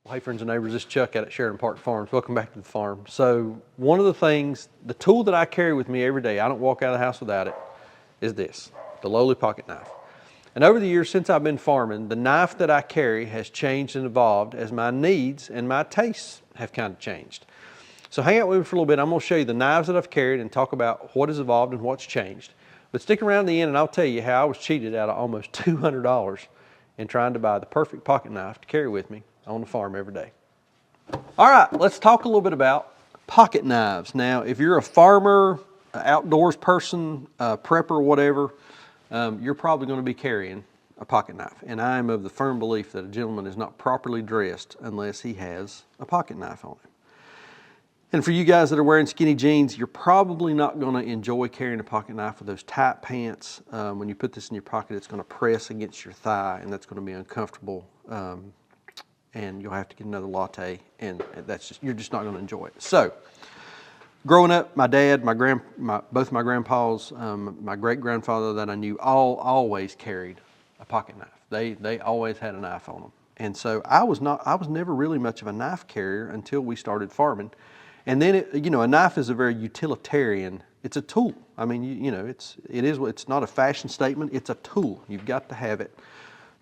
Well, hey friends and neighbors, this is Chuck out at Sheridan Park Farms. Welcome back to the farm. So one of the things, the tool that I carry with me every day, I don't walk out of the house without it, is this, the lowly pocket knife. And over the years since I've been farming, the knife that I carry has changed and evolved as my needs and my tastes have kind of changed. So hang out with me for a little bit. I'm going to show you the knives that I've carried and talk about what has evolved and what's changed. But stick around to the end and I'll tell you how I was cheated out of almost $200 in trying to buy the perfect pocket knife to carry with me on the farm every day. All right, let's talk a little bit about pocket knives. Now, if you're a farmer, an outdoors person, a prepper, whatever, you're probably going to be carrying a pocket knife. And I am of the firm belief that a gentleman is not properly dressed unless he has a pocket knife on him. And for you guys that are wearing skinny jeans, you're probably not going to enjoy carrying a pocket knife with those tight pants. When you put this in your pocket, it's going to press against your thigh, and that's going to be uncomfortable. And you'll have to get another latte, and you're just not going to enjoy it. So, growing up, my dad, both my grandpas, my great grandfather that I knew, always carried a pocket knife. They always had a knife on them, and so I was never really much of a knife carrier until we started farming. And then a knife is a very utilitarian. It's a tool. I mean, it's not a fashion statement. It's a tool. You've got to have it.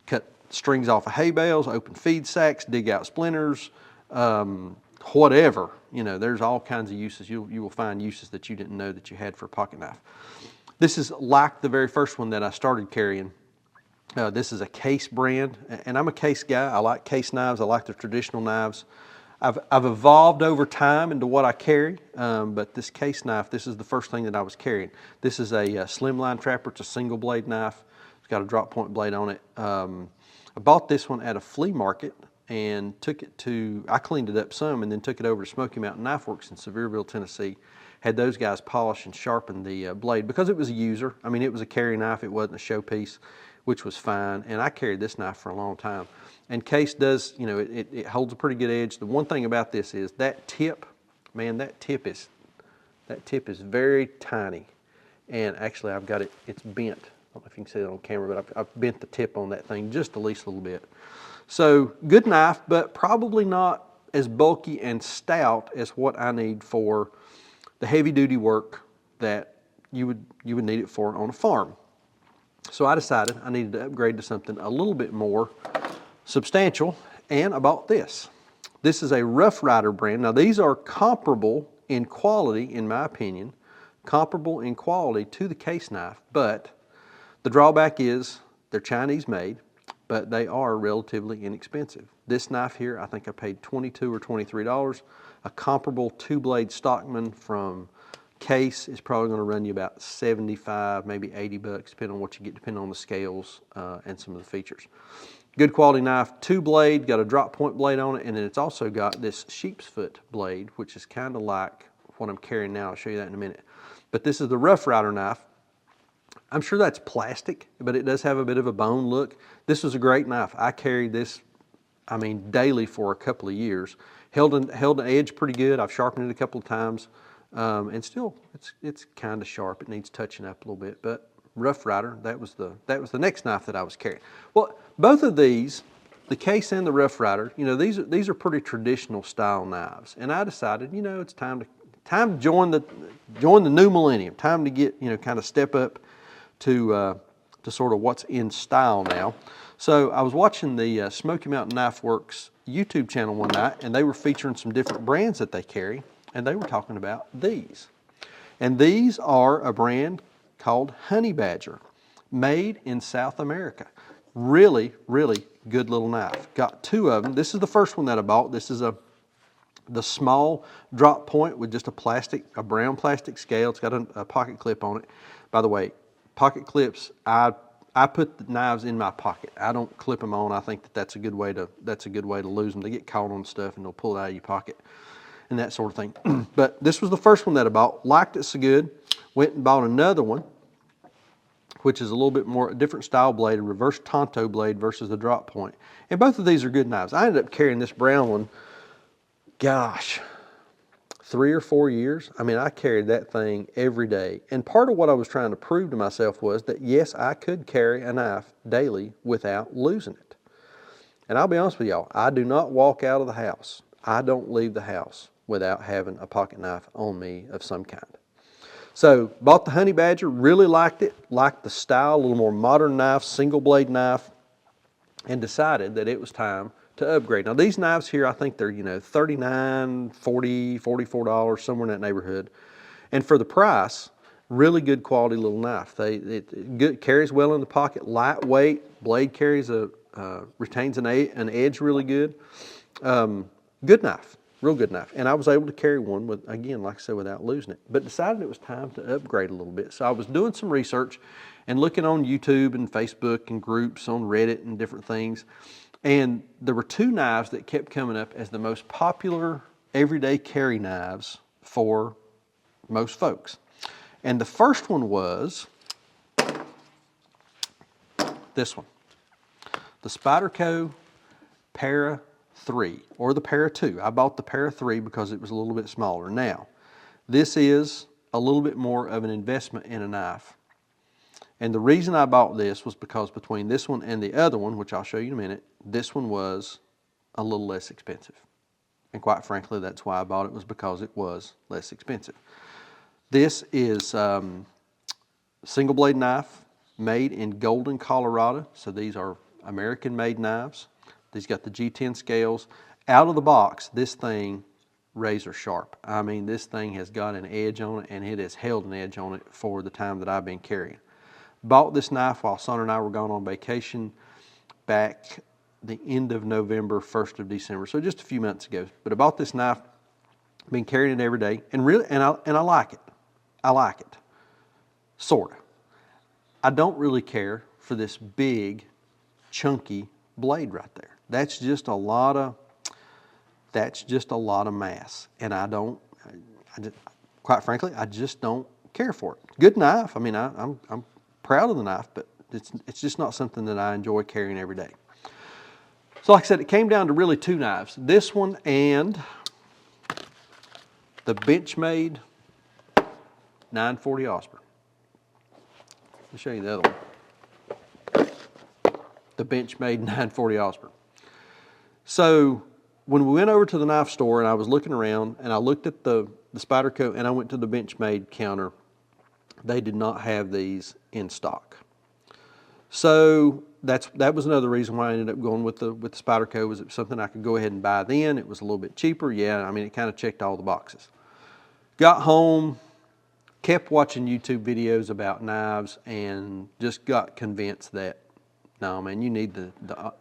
Cut strings off of hay bales, open feed sacks, dig out splinters, whatever. There's all kinds of uses. You will find uses that you didn't know that you had for a pocket knife. This is like the very first one that I started carrying. This is a Case brand, and I'm a Case guy. I like Case knives. I like the traditional knives. I've evolved over time into what I carry, but this Case knife, this is the first thing that I was carrying. This is a slimline trapper. It's a single blade knife. It's got a drop point blade on it. I bought this one at a flea market and I cleaned it up some and then took it over to Smoky Mountain Knife Works in Sevierville, Tennessee. Had those guys polish and sharpen the blade because it was a user. I mean, it was a carry knife. It wasn't a showpiece, which was fine. And I carried this knife for a long time. And Case does, it holds a pretty good edge. The one thing about this is that tip, man, that tip is very tiny. And actually, I've got it's bent. I don't know if you can see it on camera, but I've bent the tip on that thing just at least a little bit. So good knife, but probably not as bulky and stout as what I need for the heavy duty work that you would need it for on a farm. So I decided I needed to upgrade to something a little bit more substantial, and I bought this. This is a Rough Rider brand. Now these are comparable in quality, in my opinion, comparable in quality to the Case knife, but the drawback is they're Chinese made, but they are relatively inexpensive. This knife here, I think I paid $22 or $23. A comparable two-blade Stockman from Case is probably going to run you about $75, maybe $80, depending on what you get, depending on the scales and some of the features. Good quality knife, two-blade, got a drop point blade on it, and then it's also got this sheep's foot blade, which is kind of like what I'm carrying now. I'll show you that in a minute. But this is the Rough Rider knife. I'm sure that's plastic, but it does have a bit of a bone look. This was a great knife. I carried this, daily for a couple of years. Held an edge pretty good. I've sharpened it a couple of times, and still, it's kind of sharp. It needs touching up a little bit. But Rough Rider, that was the next knife that I was carrying. Well, both of these, the Case and the Rough Rider, these are pretty traditional style knives, and I decided, it's time to join the new millennium. Time to get kind of step up to sort of what's in style now. So I was watching the Smoky Mountain Knife Works YouTube channel one night, and they were featuring some different brands that they carry, and they were talking about these. And these are a brand called Honey Badger, made in South America. Really, really good little knife. Got two of them. This is the first one that I bought. This is the small drop point with just a brown plastic scale. It's got a pocket clip on it. By the way, pocket clips, I put the knives in my pocket. I don't clip them on. I think that's a good way to lose them. They get caught on stuff and they'll pull it out of your pocket and that sort of thing. But this was the first one that I bought. Liked it so good. Went and bought another one, which is a little bit more, a different style blade, a reverse Tonto blade versus the drop point. And both of these are good knives. I ended up carrying this brown one, gosh, 3 or 4 years. I carried that thing every day. And part of what I was trying to prove to myself was that yes, I could carry a knife daily without losing it. And I'll be honest with y'all, I do not walk out of the house. I don't leave the house without having a pocket knife on me of some kind. So bought the Honey Badger, really liked it, liked the style, a little more modern knife, single blade knife, and decided that it was time to upgrade. Now these knives here, I think they're, $39, $40, $44, somewhere in that neighborhood. And for the price, really good quality little knife. It carries well in the pocket, lightweight, blade carries retains an edge really good. Good knife, real good knife. And I was able to carry one with, again, like I said, without losing it. But decided it was time to upgrade a little bit. So I was doing some research and looking on YouTube and Facebook and groups on Reddit and different things. And there were two knives that kept coming up as the most popular everyday carry knives for most folks. And the first one was this one, the Spyderco Par 3, or the Par 2. I bought the Par 3 because it was a little bit smaller. Now, this is a little bit more of an investment in a knife. And the reason I bought this was because between this one and the other one, which I'll show you in a minute, this one was a little less expensive. And quite frankly, that's why I bought it, was because it was less expensive. This is single blade knife made in Golden, Colorado. So these are American made knives. These got the G10 scales. Out of the box, this thing razor sharp. I mean, this thing has got an edge on it, and it has held an edge on it for the time that I've been carrying. Bought this knife while Son and I were gone on vacation back the end of November, 1st of December, so just a few months ago. But I bought this knife, been carrying it every day, and really, and I like it. I like it, sorta. I don't really care for this big, chunky blade right there. That's just a lot of mass, and quite frankly, I just don't care for it. Good knife. I mean, I'm proud of the knife, but it's just not something that I enjoy carrying every day. So like I said, it came down to really two knives. This one and the Benchmade 940 Osprey. Let me show you the other one. The Benchmade 940 Osprey. So when we went over to the knife store and I was looking around and I looked at the Spyderco and I went to the Benchmade counter, they did not have these in stock. So that was another reason why I ended up going with the Spyderco. Was it was something I could go ahead and buy then? It was a little bit cheaper. Yeah, I mean, it kind of checked all the boxes. Got home, kept watching YouTube videos about knives, and just got convinced that, no man, you need the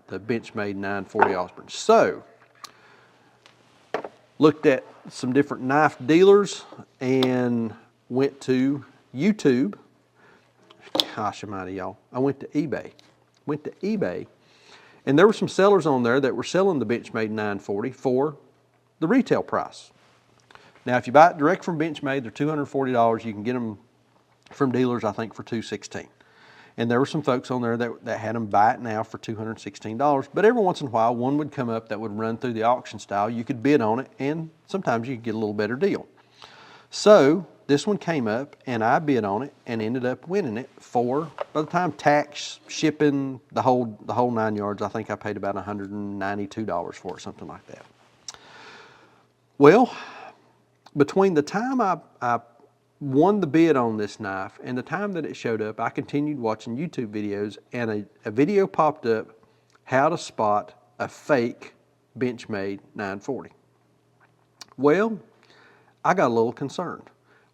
Benchmade 940 Osprey. So, looked at some different knife dealers and went to YouTube. Gosh almighty, y'all. I went to eBay. And there were some sellers on there that were selling the Benchmade 940 for the retail price. Now, if you buy it direct from Benchmade, they're $240. You can get them from dealers, I think, for $216. And there were some folks on there that had them buy it now for $216. But every once in a while, one would come up that would run through the auction style. You could bid on it, and sometimes you could get a little better deal. So this one came up, and I bid on it and ended up winning it for, by the time tax, shipping, the whole 9 yards, I think I paid about $192 for it, something like that. Well, between the time I won the bid on this knife and the time that it showed up, I continued watching YouTube videos, and a video popped up, how to spot a fake Benchmade 940. Well, I got a little concerned.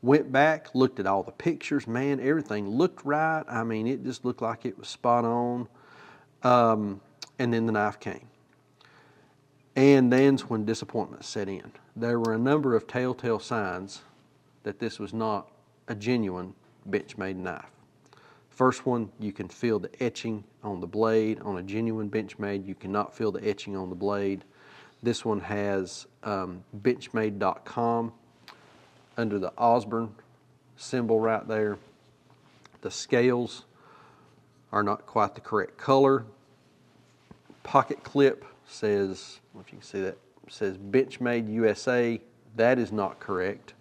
Went back, looked at all the pictures, man, everything looked right. I mean, it just looked like it was spot on. And then the knife came. And then's when disappointment set in. There were a number of telltale signs that this was not a genuine Benchmade knife. First one, you can feel the etching on the blade. On a genuine Benchmade, you cannot feel the etching on the blade. This one has Benchmade.com under the Osborne symbol right there. The scales are not quite the correct color. Pocket clip says, I don't know if you can see that, says Benchmade USA. That is not correct.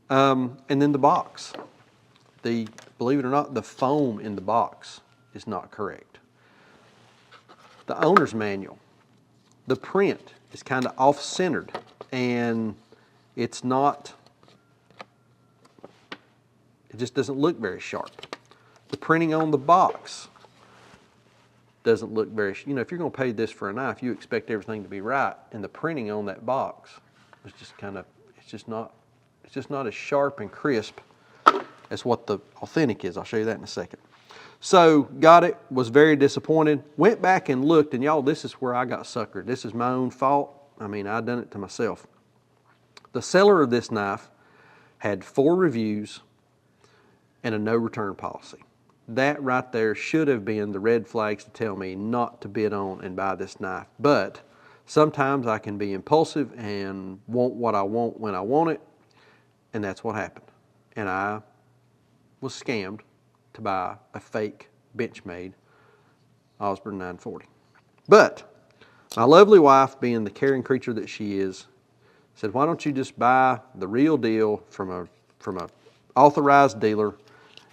And then the box. Believe it or not, the foam in the box is not correct. the owner's manual, the print is kind of off-centered, and it's not, it just doesn't look very sharp. The printing on the box doesn't look very, you know, if you're going to pay this for a knife, you expect everything to be right, and the printing on that box is just kind of, it's just not as sharp and crisp as what the authentic is. I'll show you that in a second. So got it, was very disappointed, went back and looked, and y'all, this is where I got suckered. This is my own fault. I mean, I done it to myself. The seller of this knife had 4 reviews and a no return policy. That right there should have been the red flags to tell me not to bid on and buy this knife. But sometimes I can be impulsive and want what I want when I want it, and that's what happened. And I was scammed to buy a fake Benchmade Osborne 940. But my lovely wife, being the caring creature that she is, said, why don't you just buy the real deal from a authorized dealer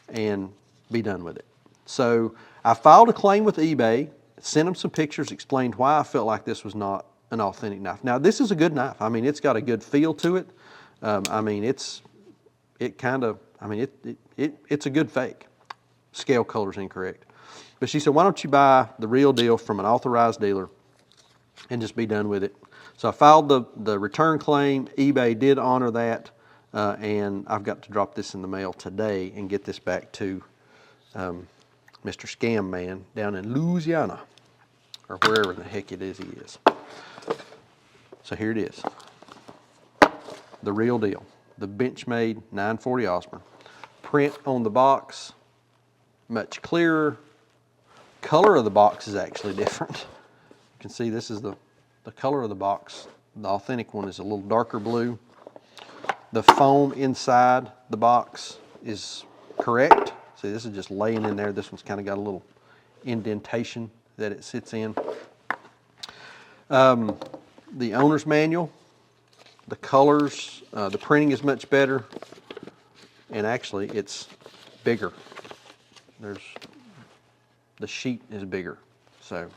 and be done with it. So I filed a claim with eBay, sent them some pictures, explained why I felt like this was not an authentic knife. Now, this is a good knife. I mean, it's got a good feel to it. I mean, it's a good fake. Scale color's incorrect. But she said, why don't you buy the real deal from an authorized dealer and just be done with it. So I filed the return claim. eBay did honor that, and I've got to drop this in the mail today and get this back to Mr. Scam Man down in Louisiana, or wherever the heck it is he is. So here it is. The real deal. The Benchmade 940 Osborne. Print on the box, much clearer. Color of the box is actually different. You can see this is the color of the box. The authentic one is a little darker blue. The foam inside the box is correct. See, this is just laying in there. This one's kind of got a little indentation that it sits in. The owner's manual, the colors, the printing is much better, and actually it's bigger. The sheet is bigger. So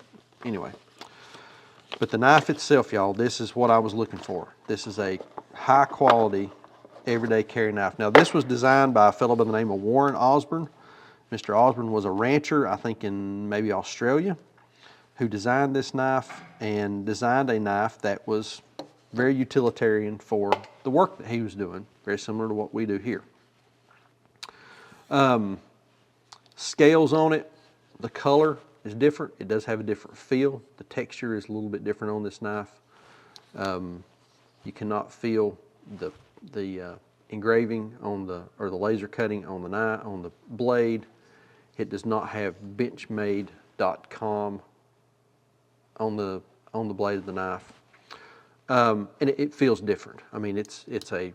anyway, but the knife itself, y'all, this is what I was looking for. This is a high quality everyday carry knife. Now, this was designed by a fellow by the name of Warren Osborne. Mr. Osborne was a rancher, I think in maybe Australia, who designed this knife and designed a knife that was very utilitarian for the work that he was doing, very similar to what we do here. Scales on it, the color is different. It does have a different feel. The texture is a little bit different on this knife. You cannot feel the engraving on the laser cutting on the knife, on the blade. It does not have benchmade.com on the blade of the knife, and it feels different. I mean, it's a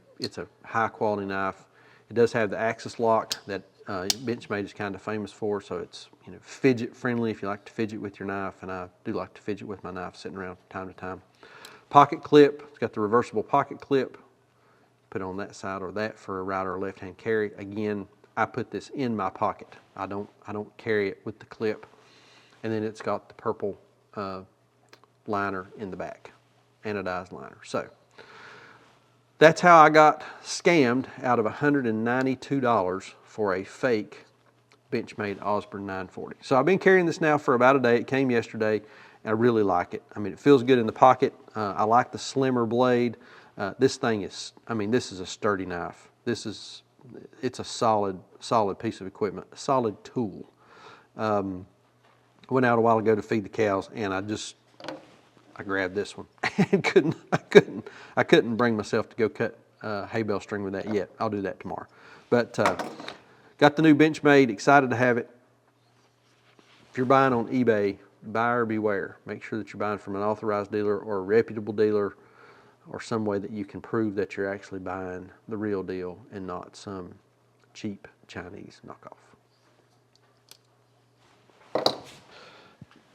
high quality knife. It does have the axis lock that Benchmade is kind of famous for, so it's, you know, fidget friendly if you like to fidget with your knife, and I do like to fidget with my knife sitting around from time to time. Pocket clip, it's got the reversible pocket clip. Put on that side or that for a right or left hand carry. Again, I put this in my pocket. I don't carry it with the clip. And then it's got the purple liner in the back, anodized liner. So that's how I got scammed out of $192 for a fake Benchmade Osborne 940. So I've been carrying this now for about a day. It came yesterday, and I really like it. I mean, it feels good in the pocket. I like the slimmer blade. This thing is, I mean, this is a sturdy knife. It's a solid piece of equipment, a solid tool. I went out a while ago to feed the cows, and I grabbed this one and I couldn't bring myself to go cut hay bale string with that yet. I'll do that tomorrow. But got the new Benchmade, excited to have it. If you're buying on eBay, buyer beware. Make sure that you're buying from an authorized dealer or a reputable dealer, or some way that you can prove that you're actually buying the real deal and not some cheap Chinese knockoff.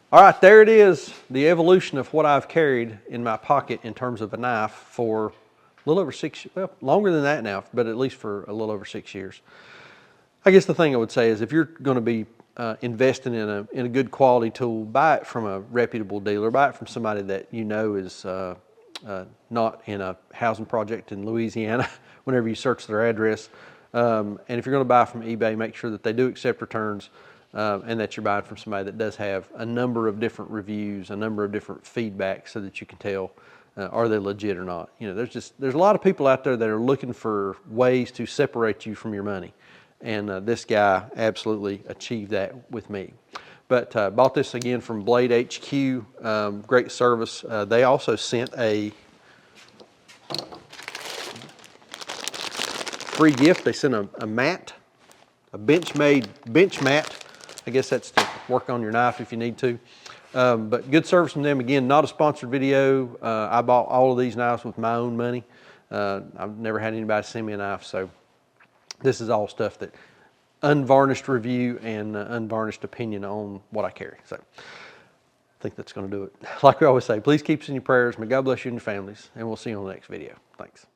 All right, there it is, the evolution of what I've carried in my pocket in terms of a knife for a little over 6, well, longer than that now, but at least for a little over 6 years. I guess the thing I would say is if you're going to be investing in a good quality tool, buy it from a reputable dealer. Buy it from somebody that you know is not in a housing project in Louisiana whenever you search their address. And if you're going to buy from eBay, make sure that they do accept returns and that you're buying from somebody that does have a number of different reviews, a number of different feedback, so that you can tell are they legit or not. You know, there's a lot of people out there that are looking for ways to separate you from your money. And this guy absolutely achieved that with me. But bought this again from Blade HQ, great service. They also sent a free gift. They sent a mat, a bench mat. I guess that's to work on your knife if you need to. But good service from them. Again, not a sponsored video. I bought all of these knives with my own money. I've never had anybody send me a knife, so this is all stuff that unvarnished review and unvarnished opinion on what I carry. So I think that's going to do it. Like we always say, please keep us in your prayers. May God bless you and your families, and we'll see you on the next video. Thanks.